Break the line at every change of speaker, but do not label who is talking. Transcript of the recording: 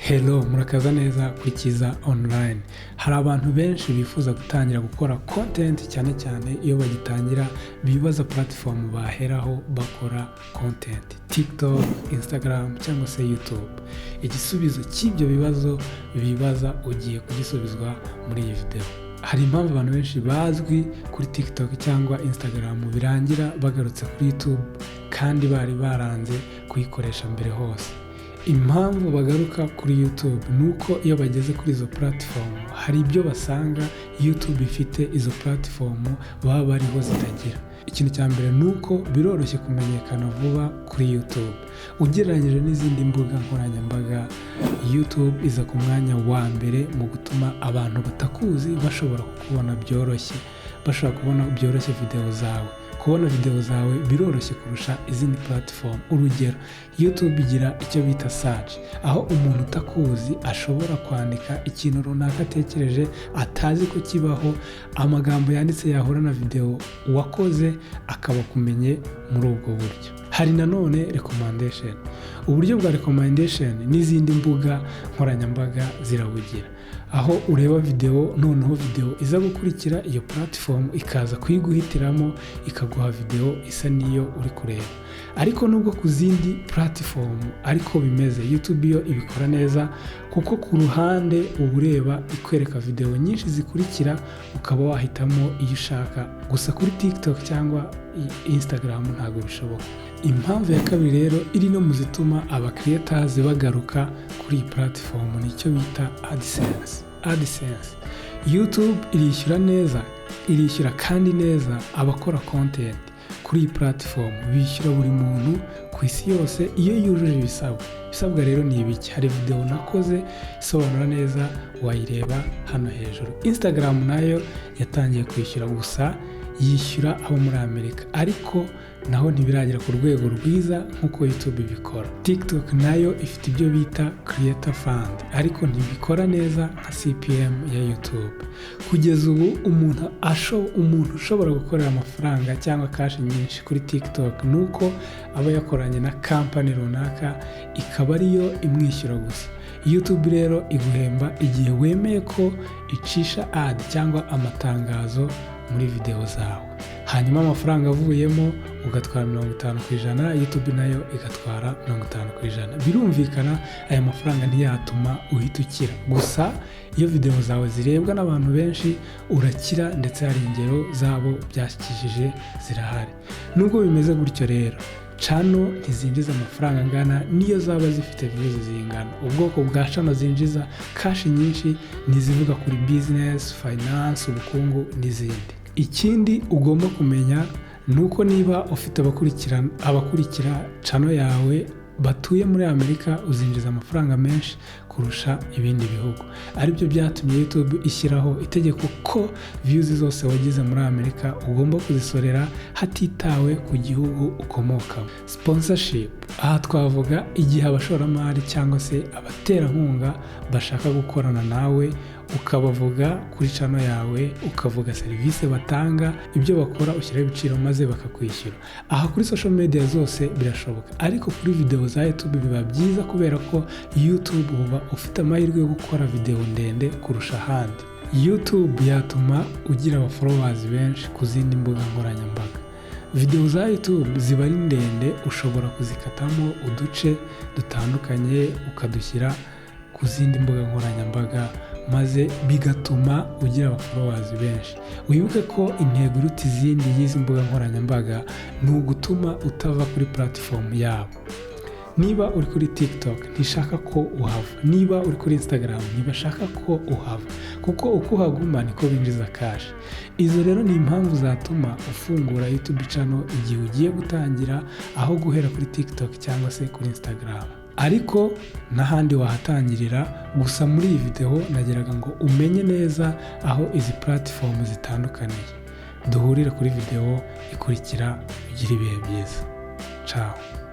Hello, murakaza neza kuri Kiza online. Hari abantu benshi bifuza gutangira gukora content cyane iyo bagitangira bibaza platform baheraho bakora content. TikTok, Instagram cyangwa se YouTube. Igisubizo cy'ibyo bibazo bibaza ugiye kugisubizwa muri iyi video. Hari impamvu abantu benshi bazwi kuri TikTok cyangwa Instagram birangira bagarutse kuri YouTube kandi bari baranze kuyikoresha mbere hose. Impamvu bagaruka kuri YouTube nuko iyo bageze kuri izo platform hari ibyo basanga YouTube ifite izo platform baba bariho zitagira. Ikintu cya mbere nuko biroroshye kumenyekana vuba kuri YouTube. Ugereranyije n'izindi mbuga nkoranyambaga, YouTube iza ku mwanya wa mbere mu gutuma abantu batakuzi bashobora kukubona byoroshye. Bashobora kubona byoroshye video zawe. Kubona video zawe biroroshye kurusha izindi platform. Urugero, YouTube igira icyo bita search, aho umuntu utakuzi ashobora kwandika ikintu runaka atekereje atazi ko kibaho, amagambo yanditse yahura na video wakoze akaba kumenye muri ubwo buryo. Hari nanone recommendation. Uburyo bwa recommendation n'izindi mbuga nkoranyambaga zirabugira, aho ureba video noneho video iza gukurikira iyo platform ikaza kuyiguhitiramo ikaguha video isa niyo uri kureba. Ariko nubwo ku zindi platform ariko bimeze, YouTube yo ibikora neza kuko ku ruhande ubureba ikwereka video nyinshi zikurikira ukaba wahitamo iyo ushaka. Gusa kuri TikTok cyangwa Instagram ntago bishoboka. Impamvu ya kabiri rero iri no muzituma aba creators bagaruka kuri iyi platform nicyo bita AdSense. YouTube irishyura kandi neza abakora content kuri iyi platform. Bishyura buri muntu ku isi yose iyo yujuje ibisabwa rero ni ibiki. Hari video nakoze isobanura neza, wayireba hano hejuru. Instagram nayo yatangiye kwishyura, gusa yishyura abo muri Amerika, ariko naho ntibiragera ku rwego rwiza nk'uko YouTube ibikora. TikTok nayo ifite ibyo bita Creator Fund, ariko ntibikora neza nka CPM ya YouTube. Kugeza ubu umuntu ushobora gukorera amafaranga cyangwa cash nyinshi kuri TikTok nuko aba yakoranye na company runaka ikaba ariyo imwishyura gusa. YouTube rero iguhemba igihe wemeye ko icisha ad cyangwa amatangazo muri video zawe, hanyuma amafaranga avuyemo ugatwara 50%, YouTube nayo igatwara 50%. Birumvikana aya mafaranga ntiyatuma uhita ukira, gusa iyo video zawe zirebwa n'abantu benshi urakira, ndetse hari ingero zabo byashyikishije zirahari. Nubwo bimeze gutyo rero, channel ntizinjiza amafaranga angana niyo zaba zifite views zingana. Ubwoko bwa channel zinjiza cash nyinshi nizivuga kuri business, finance, ubukungu n'izindi. Ikindi ugomba kumenya nuko niba ufite abakurikira channel yawe batuye muri Amerika, uzinjiza amafaranga menshi kurusha ibindi bihugu. Aribyo byatumye YouTube ishyiraho itegeko ko views zose wagize muri Amerika ugomba kuzisorera hatitawe ku gihugu ukomokamo. Sponsorship, aha twavuga igihe abashoramari cyangwa se abaterankunga bashaka gukorana nawe, ukabavuga kuri channel yawe, ukavuga serivisi batanga, ibyo bakora ushyiraho ibiciro maze bakakwishyura. Aha kuri social media zose birashoboka, ariko kuri video za YouTube biba byiza kubera ko YouTube uba ufite amahirwe yo gukora video ndende kurusha ahandi. YouTube yatuma ugira aba followers benshi ku zindi mbuga nkoranyambaga. Video za YouTube ziba ari ndende, ushobora kuzikatamo uduce dutandukanye ukadushyira ku zindi mbuga nkoranyambaga, maze bigatuma ugira aba followers benshi. Wibuke ko intego iruta izindi y'izi mbuga nkoranyambaga ni ugutuma utava kuri platform yabo. Niba uri kuri TikTok ntishaka ko uhava, niba uri kuri Instagram ntibashaka ko uhava, kuko uko uhaguma niko binjiza cash. Izo rero ni impamvu zatuma ufungura YouTube channel igihe ugiye gutangira, aho guhera kuri TikTok cyangwa se kuri Instagram. Ariko n'ahandi wahatangirira, gusa muri iyi video nageraga ngo umenye neza aho izi platform zitandukaniye. Duhurira kuri video ikurikira, ugira ibihe byiza. Ciao.